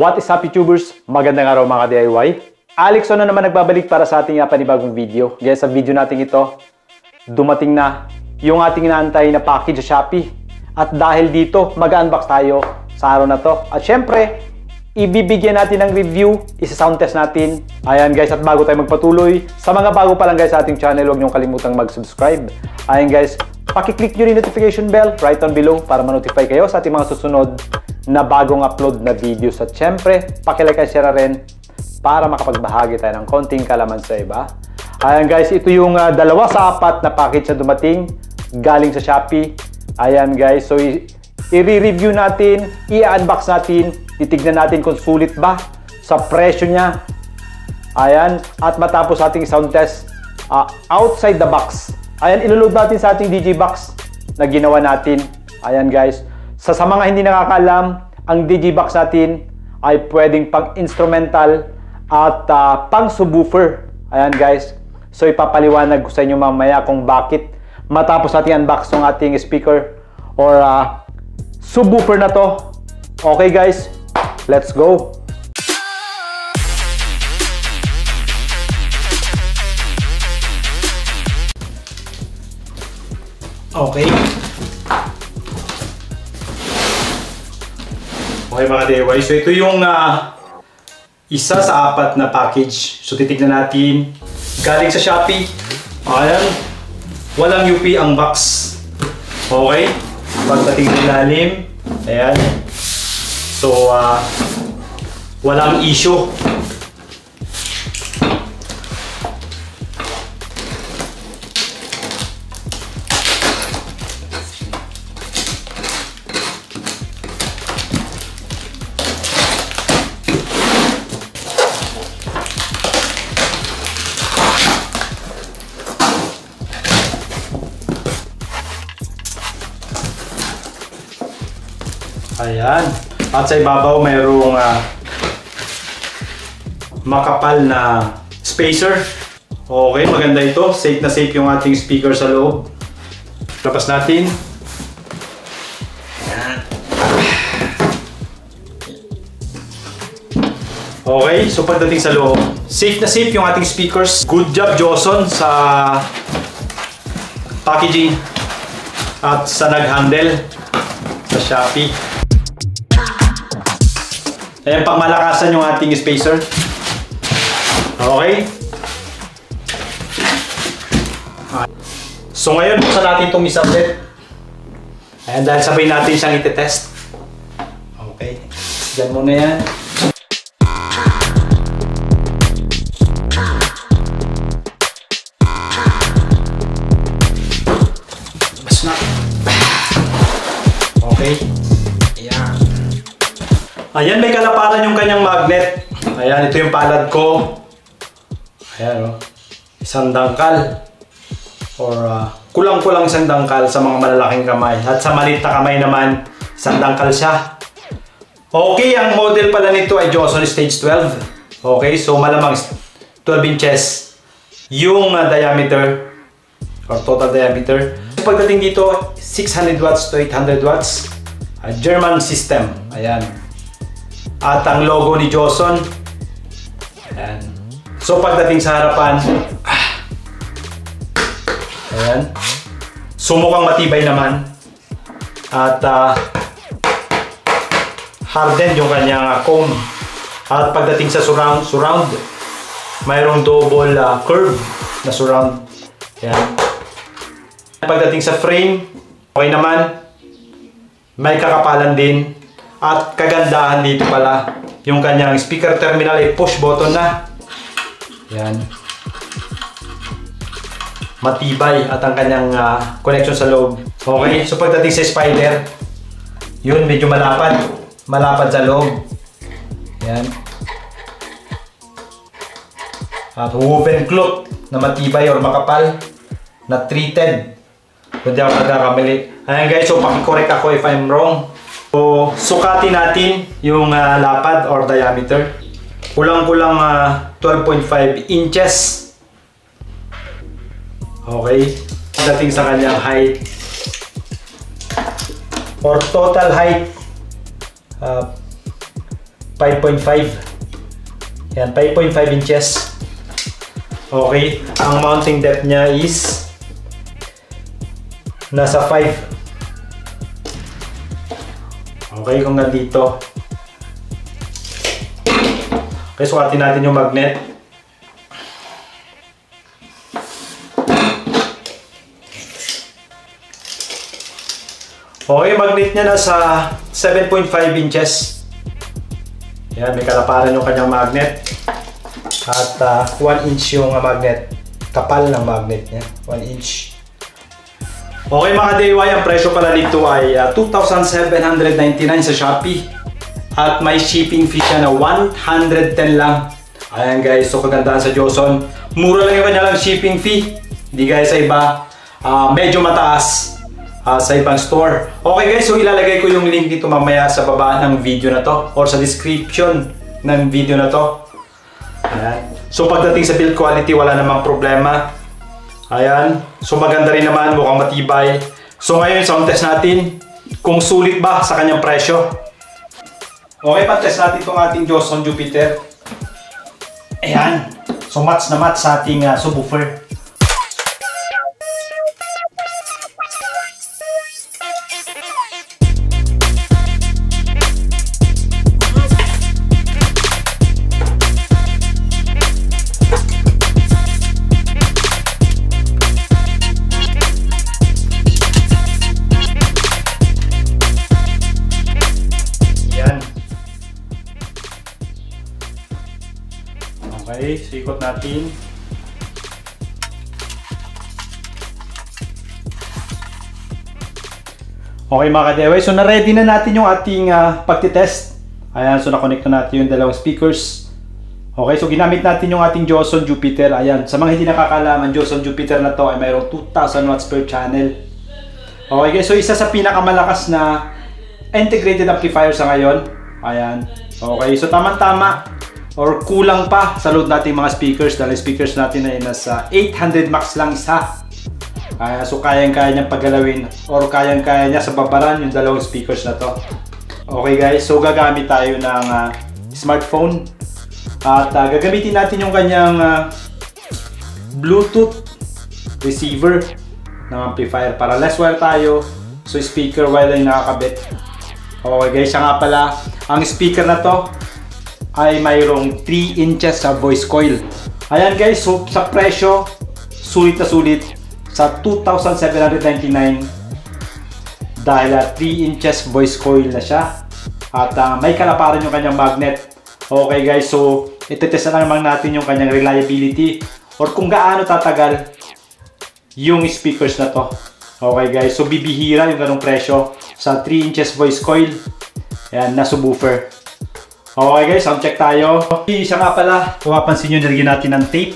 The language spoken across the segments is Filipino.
What is up, YouTubers? Magandang araw mga DIY. Alexon na naman nagbabalik para sa ating panibagong video. Guys, sa video natin ito, dumating na yung ating inaantay na package sa Shopee. At dahil dito, mag-unbox tayo sa araw na to. At syempre, ibibigyan natin ng review, isa-sound test natin. Ayan guys, at bago tayo magpatuloy, sa mga bago pa lang guys sa ating channel, huwag niyong kalimutang mag-subscribe. Ayan guys, pakiclick nyo rin notification bell right down below para ma-notify kayo sa ating mga susunod na bagong upload na videos. At syempre, pakilike at share rin para makapagbahagi tayo ng konting kalaman sa iba. Ayan guys, ito yung 2 sa 4 na package na dumating galing sa Shopee. Ayan guys, so i-review natin, i-unbox natin, titignan natin kung sulit ba sa presyo niya. Ayan, at matapos ating sound test outside the box. Ayan, iloload natin sa ating DJ box na ginawa natin. Ayan guys, sa mga hindi nakakaalam, ang DJ box natin ay pwedeng pang instrumental at pang subwoofer. Ayan guys, so ipapaliwanag ko sa inyo mamaya kung bakit matapos natin unbox ng ating speaker or subwoofer na to. Okay guys, let's go! Okay. Okay mga DIY, so ito yung isa sa 4 na package. So titignan natin. Galing sa Shopee. Ayan. Walang UP ang box. Okay. Pagdating sa ilalim. Ayan. So walang issue. Ayan. At sa ibabaw mayroong makapal na spacer. Okay, maganda ito. Safe na safe yung ating speaker sa loob. Labas natin. Ayan. Okay, so pagdating sa loob, safe na safe yung ating speakers. Good job, Joson, sa packaging at sa nag-handle sa Shopee. Ayan, pang malakasan yung ating spacer. Okay. So ngayon, buksan natin itong isang set. Ayan, dahil sabay natin siyang iti-test. Okay. Diyan muna yan. Bas na. Okay. Ayan, may kalaparan yung kanyang magnet. Ayan, ito yung palad ko. Ayan, oh. Isang dangkal. Or kulang-kulang isang dangkal sa mga malalaking kamay. At sa maliit na kamay naman, isang dangkal siya. Okay, ang model pala nito ay Joson Stage 12. Okay, so malamang 12 inches yung diameter or total diameter. Pagdating dito, 600 watts to 800 watts. German system. Ayan. At ang logo ni Joson. Ayan. So pagdating sa harapan, ayan. So mukhang matibay naman. At hardened yung kanyang cone. At pagdating sa surround, mayroong double curve na surround. Ayan. Pagdating sa frame, okay naman. May kakapalan din. At kagandahan dito pala, yung kanyang speaker terminal ay push button na. Yan. Matibay at ang kanyang connection sa loob. Okay, so pagdating sa spider, yun medyo malapad. Malapad sa loob. Yan. At woven cloth na matibay or makapal na treated. Kung di ako nagkakamali. Ayan guys, so pakicorrect ako if I'm wrong. So, sukatin natin yung lapad or diameter. Kulang-kulang 12.5 inches. Okay. Dating sa kanyang height or total height 5.5. Yan, 5.5 inches. Okay, ang mounting depth niya is nasa 5. Okay, kung nandito. Okay, sukatin natin yung magnet. Okay, magnet niya nasa 7.5 inches. Yan, may kalaparan yung kanyang magnet. At 1 inch yung magnet. Kapal ng magnet niya. 1 inch. Okay mga DIY, ang presyo pala nito ay 2,799 sa Shopee. At may shipping fee siya na 110 lang. Ayan guys, so kagandahan sa Joson. Mura lang yung kanyang shipping fee. Hindi guys sa iba. Medyo mataas sa ibang store. Okay guys, so ilalagay ko yung link dito mamaya sa baba ng video na to. Or sa description ng video na to. Ayan. So pagdating sa build quality, wala namang problema. Ayan. So maganda rin naman, mukhang matibay. So ngayon, sound test natin kung sulit ba sa kanyang presyo. Okay, pa-test natin itong ating Joson Jupiter. Ayan. So match na match sa ating subwoofer. Okay, so ikot natin. Okay mga ka-DIY, so na-ready na natin yung ating pagtitest. Ayan, so na-connect na natin yung dalawang speakers. Okay, so ginamit natin yung ating Joson Jupiter. Ayan, sa mga hindi nakakalaman, Joson Jupiter na to ay mayroong 2,000 watts per channel. Okay guys, so isa sa pinakamalakas na integrated amplifier sa ngayon. Ayan, okay, so tamang-tama or kulang pa sa load nating mga speakers dahil speakers natin ay nasa 800 max lang isa. So kayang-kaya niyang paggalawin or kayang-kaya niya sa babaran yung dalawang speakers na to. Okay guys, so gagamit tayo ng smartphone at gagamitin natin yung kanyang Bluetooth receiver ng amplifier para less wire tayo, so speaker wire ay nakakabit. Okay guys, siya nga pala, ang speaker na to ay mayroong 3 inches sa voice coil. Ayan guys, so sa presyo, sulit na sulit sa 2,799 dahil 3 inches voice coil na siya at may kalaparan yung kanyang magnet. Okay guys, so itetest na naman natin yung kanyang reliability or kung gaano tatagal yung speakers na to. Okay guys, so bibihira yung ganong presyo sa 3 inches voice coil. Ayan, na subwoofer. Okay guys, sound check tayo. Isa nga pala, kung mapansin nyo, nilagyan natin ng tape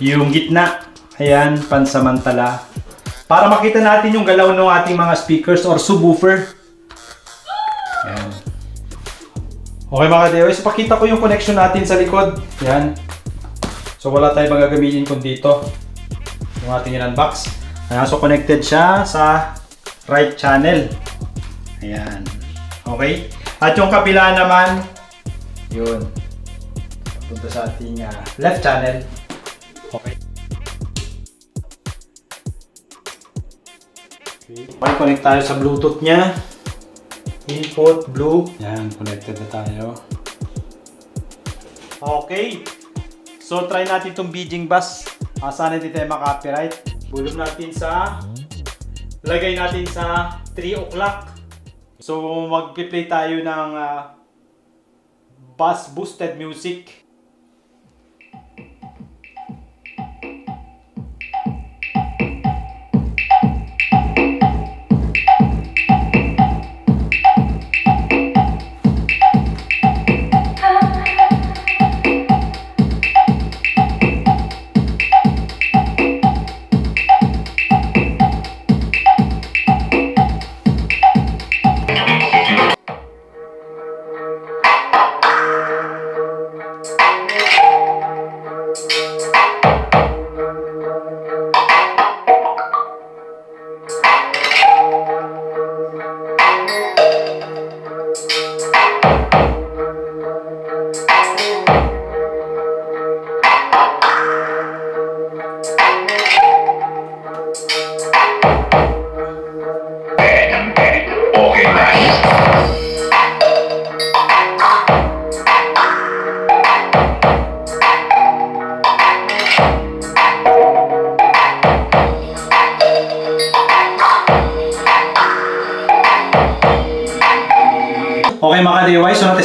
yung gitna. Ayan, pansamantala. Para makita natin yung galaw ng ating mga speakers or subwoofer. Ayan. Okay mga ka-DIY, so pakita ko yung connection natin sa likod. Ayan. So wala tayong magagamitin kung dito. Yung ating in-unbox. Ayan, so connected siya sa right channel. Ayan. Okay. At yung kabila naman, yun. Punta sa ating left channel. Okay. Okay, connect tayo sa Bluetooth niya. Input, blue. Yan, connected na tayo. Okay. So, try natin itong Beijing bus. Sana hindi tayo maka-copyright. Bulong natin sa... Lagay natin sa 3 o'clock. So, mag-play tayo ng bass boosted music.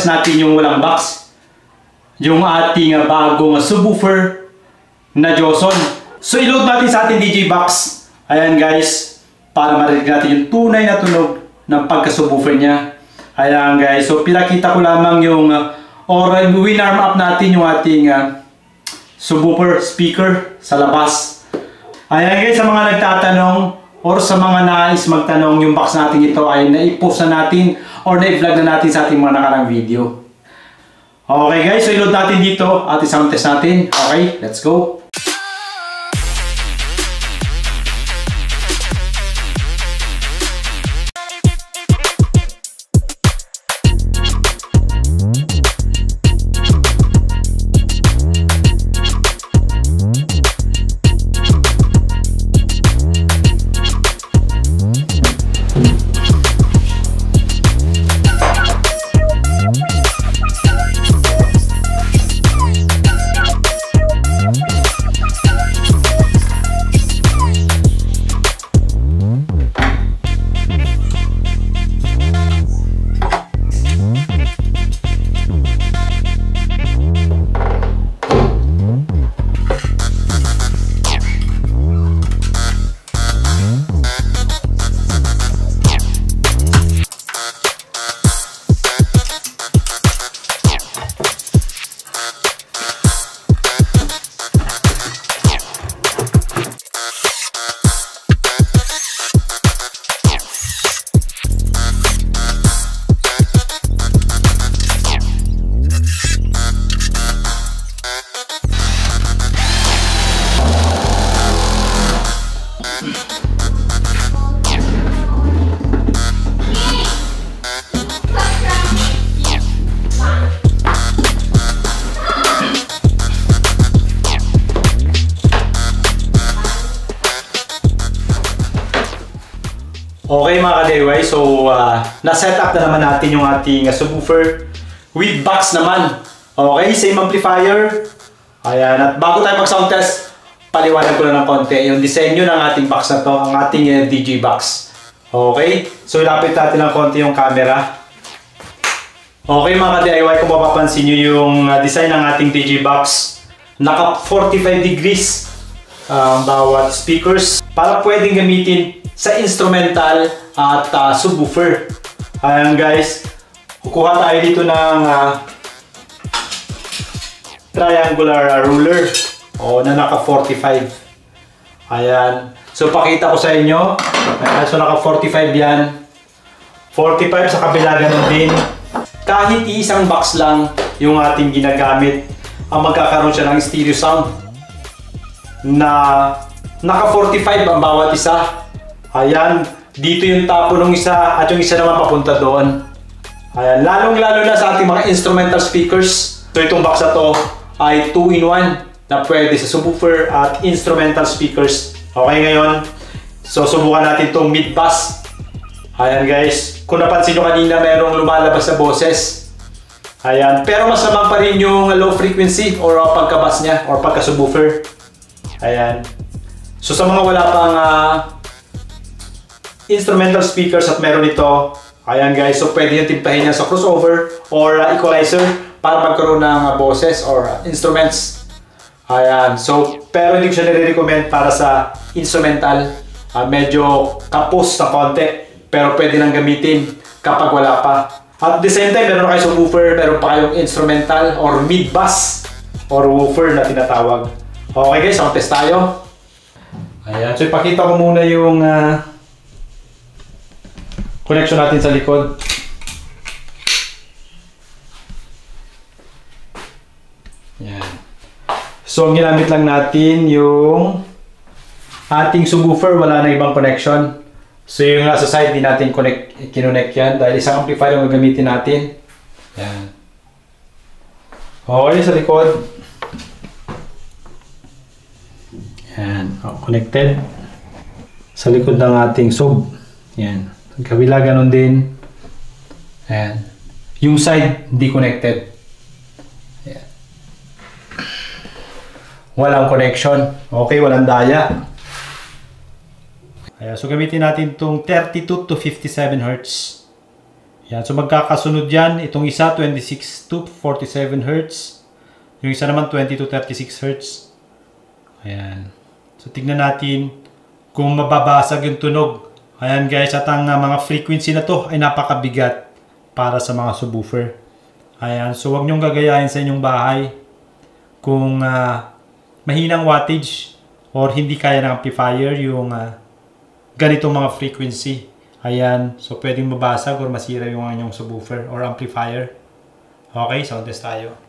test natin yung walang box. Yung ating bagong subwoofer na Joson. So i-load natin sa ating DJ box. Ayan guys, para marinig natin yung tunay na tunog ng pagka-subwoofer niya. Ayan guys, so pinakita ko lamang yung or winarm up natin yung ating subwoofer speaker sa labas. Ayan guys, sa mga nagtatanong or sa mga nais magtanong, yung box natin ito ay naipost na natin or na-vlog na natin sa ating mga nakarang video. Okay guys, so i-load natin dito at isang test natin. Okay, let's go! Okay mga ka-DIY, so na-set up na naman natin yung ating subwoofer with box naman. Okay, same amplifier. Ayan, at bago tayo mag-sound test, paliwanag ko lang ng konti yung disenyo ng ating box na to, ang ating DJ box. Okay, so ilapit natin ng konti yung camera. Okay mga ka-DIY, kung mapapansin nyo yung design ng ating DJ box, naka 45 degrees bawat speakers para pwedeng gamitin sa instrumental at subwoofer. Ayan guys, kukuha tayo dito ng triangular ruler na naka 45. Ayan, so pakita ko sa inyo. Ayan, so naka 45 yan, 45 sa kabila, ganun din. Kahit isang box lang yung ating ginagamit, ang magkakaroon siya ng stereo sound na naka 45 ang bawat isa. Ayan, dito yung tapo ng isa at yung isa naman papunta doon. Ayan, lalong-lalo na sa ating mga instrumental speakers. So itong box na to ay 2-in-1 na pwede sa subwoofer at instrumental speakers. Okay ngayon, so subukan natin itong mid-bass. Ayan guys, kung napansin nyo kanina merong lumalabas na boses. Ayan, pero masama pa rin yung low frequency or pagka-bass niya or pagka-subwoofer. Ayan, so sa mga wala pang instrumental speakers at meron ito, ayan guys, so pwede nyo timplahin yan sa crossover or equalizer para magkaroon ng boses or instruments. Ayan, so pero hindi ko siya nire-recommend para sa instrumental. Medyo kapos na konti, pero pwede nang gamitin kapag wala pa. At the same time, meron kayo subwoofer, meron pa kayong instrumental or mid-bass or woofer na tinatawag. Okay guys, sound test tayo. Ayan, so ipakita ko muna yung connection natin sa likod. Yan. So ang ginamit lang natin yung ating subwoofer, wala na ibang connection. So yung nasa side, di natin kinonect yan dahil isang amplifier yung gagamitin natin. Yan. Okay, sa likod. Yan. Connected. Sa likod ng ating sub. Yan. Kabila ganun din. Ayan. Yung side, hindi connected. Ayan. Walang connection. Okay, walang daya. Ayan. So gamitin natin itong 32 to 57 Hz. Yan. So magkakasunod yan. Itong isa 26 to 47 Hz. Yung isa naman 20 to 36 Hz. Ayan. So tignan natin kung mababasag yung tunog. Ayan guys, at ang mga frequency na to ay napakabigat para sa mga subwoofer. Ayan. So huwag nyong gagayahin sa inyong bahay kung mahinang wattage or hindi kaya ng amplifier yung ganitong mga frequency. Ayan, so pwedeng mabasag or masira yung inyong subwoofer or amplifier. Okay, sound test tayo.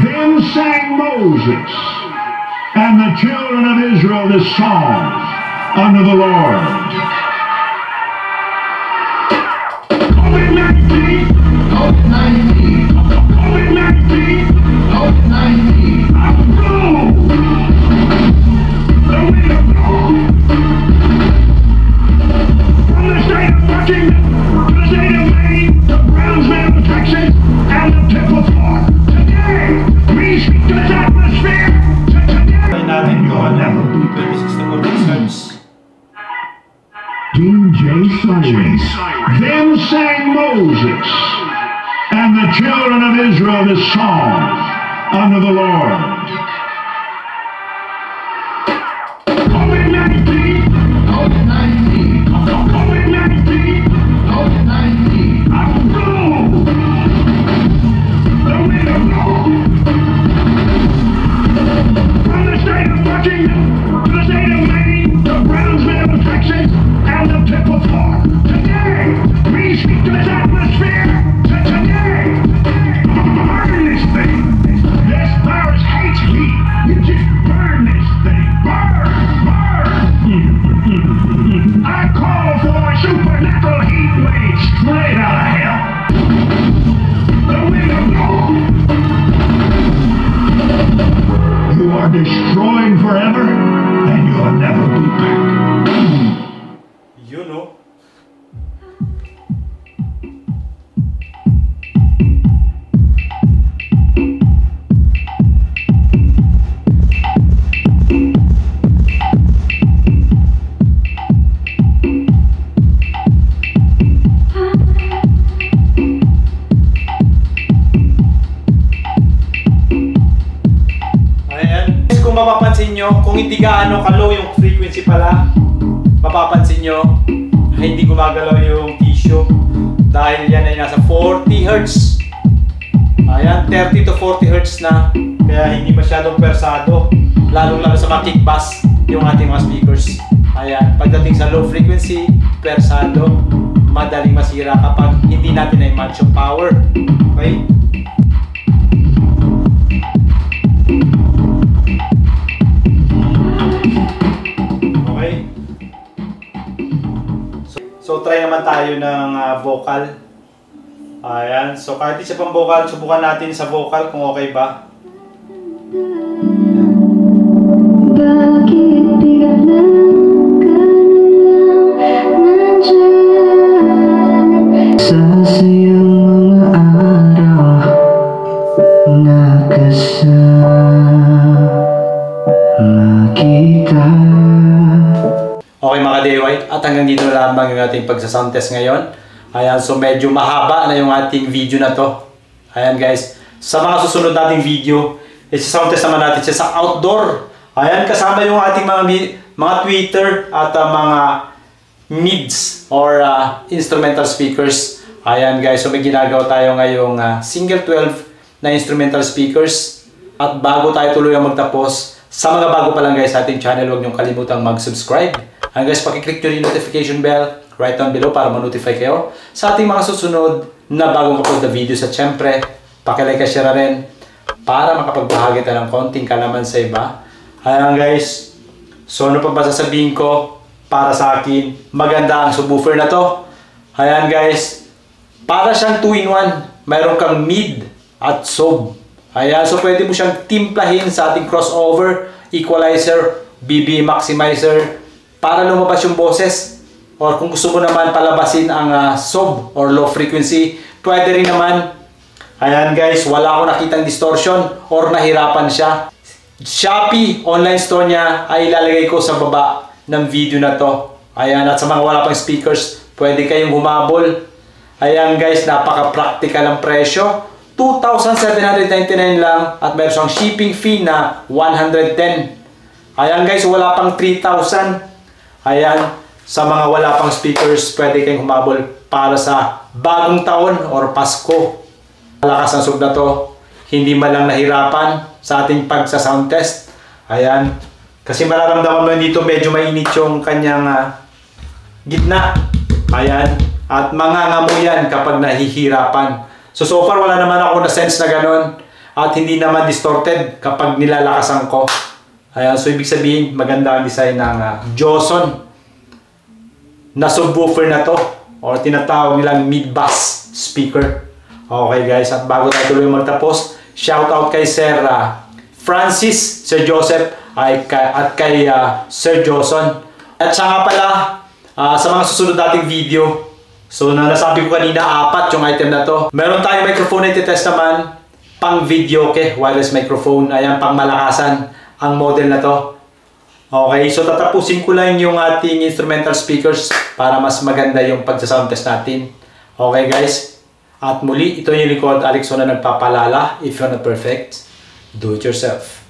Then sang Moses and the children of Israel this song unto the Lord. COVID-19, COVID-19, COVID-19, COVID-19, I blow the wind of God from the state of Washington to the state of Maine, to Brownsville, Texas, and the tip of Florida. Today, we speak to this atmosphere. Today, natin you will never be 26 to 46 Hz. DJ Cyrus. Then sang Moses and the children of Israel this song unto the Lord. COVID-19, COVID-19, COVID-19, COVID-19, I blow the wind of God from the state of Washington to the state of Maine, to Brownsville, Texas, and the tip of Florida. Today, we speak to this atmosphere. Today, burn this thing. This virus hates heat. You just burn this thing. Burn, burn. I call for a supernatural heat wave straight out of hell. The wind of God. You are destroyed forever, and you'll never be back. You know. Ayan. Kung mapapansin nyo, kung hindi gaano ka-low yung frequency pala, mapapansin nyo, hindi gumagalaw yung tissue dahil yan ay nasa 40 Hz. Ayan, 30 to 40 Hz na, kaya hindi masyadong persado, lalong-lalo sa mga kick bass yung ating mga speakers. Ayan, pagdating sa low frequency, persado, madaling masira kapag hindi natin na-match yung power. Okay? Okay? So try naman tayo ng vocal. Ayan. So kahit isa pang vocal, subukan natin sa vocal kung okay ba. Bakit biglang nandyan sa sayang mga araw na kasama kita? Okay mga DIY, at hanggang dito na lamang yung ating pagsa-sound test ngayon. Ayan, so medyo mahaba na yung ating video na to. Ayan guys, sa mga susunod nating video, isa-sound test naman natin siya sa outdoor. Ayan, kasama yung ating mga tweeter at mga mids or instrumental speakers. Ayan guys, so may ginagawa tayo ngayong single 12 na instrumental speakers. At bago tayo tuloy ang magtapos, sa mga bago pa lang guys sa ating channel, huwag niyong kalimutang mag-subscribe. And guys, pakiclick nyo yung notification bell right down below para ma-notify kayo sa ating mga susunod na bagong upload na videos. At syempre, pakilike ka share rin para makapagbahagi tayo ng konting kalaman sa iba. Ayan guys, so ano pa ba sasabihin ko? Para sa akin, maganda ang subwoofer na to. Ayan guys, para siyang 2-in-1. Mayroon kang mid at sub. Ayan, so pwede mo siyang timplahin sa ating crossover, equalizer, BB maximizer, para lumabas yung boses. Or kung gusto mo naman palabasin ang sub or low frequency, pwede rin naman. Ayan guys, wala akong nakitang distortion or nahirapan siya. Shopee online store niya ay ilalagay ko sa baba ng video na to. Ayan, at sa mga wala pang speakers, pwede kayong humabol. Ayan guys, napaka-practical ang presyo. 2,799 lang at meron siyang shipping fee na 110. Ayan guys, wala pang 3,000. Ayan, sa mga wala pang speakers, pwede kayong humabol para sa bagong taon or Pasko. Malakas ang sub na to. Hindi man lang nahirapan sa ating pagsa-sound test. Ayan, kasi mararamdaman mo dito medyo mainit yung kanyang gitna. Ayan, at mangangamoy yan kapag nahihirapan. So far wala naman ako na sense na ganun at hindi naman distorted kapag nilalakasan ko. Ayan, so ibig sabihin maganda ang design ng Joson na subwoofer na to or tinatawag nilang mid-bass speaker. Okay guys, at bago tayo tuloy magtapos, shoutout kay Sir Francis, Sir Joseph at kay Sir Joson. At siya nga pala, sa mga susunod nating video, so nasabi ko kanina, 4 yung item na to. Meron tayong microphone na ititest naman, pang video, okay? Wireless microphone, ayan, pang malakasan ang model na to. Okay, so tatapusin ko lang yung ating instrumental speakers para mas maganda yung pagsa-sound test natin. Okay guys, at muli, ito yung likod, Alex na nagpapalala. If you're not perfect, do it yourself.